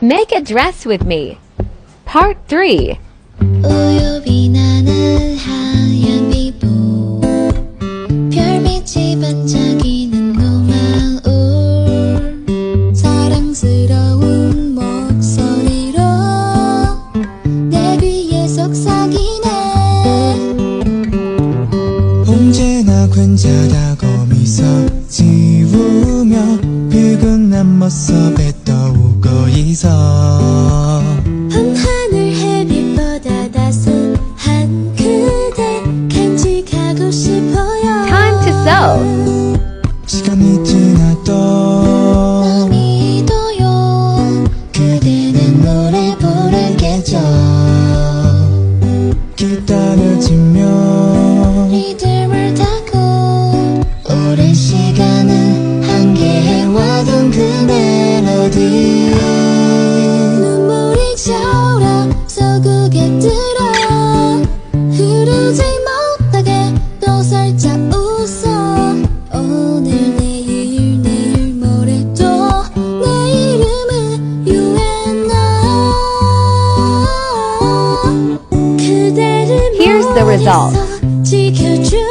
Make a dress with me. Part 3. 우유빛 나는 하얀 피부 별빛이 반짝이는 노마을 사랑스러운 목소리로 내 귀에 속삭이네 언제나 괜찮다고 미소 지우며 붉은 앞모습에 떠오고 있어 밤하늘 햇빛보다 따스한 그대 간직하고 싶어요 Time to sew. 시간이 지나도 나 믿어요 그대는 노래 부르겠죠 기다려지며 리듬을 타고 오랜 시간은 함께해왔던 그 멜로디 눈물이 차오라 소고개 들어 흐르지 못하게 또 살짝 웃어 오늘 내일 내일 모레도 내 이름은 유엔나 그대를 Here's the result. 멀리서 지켜줄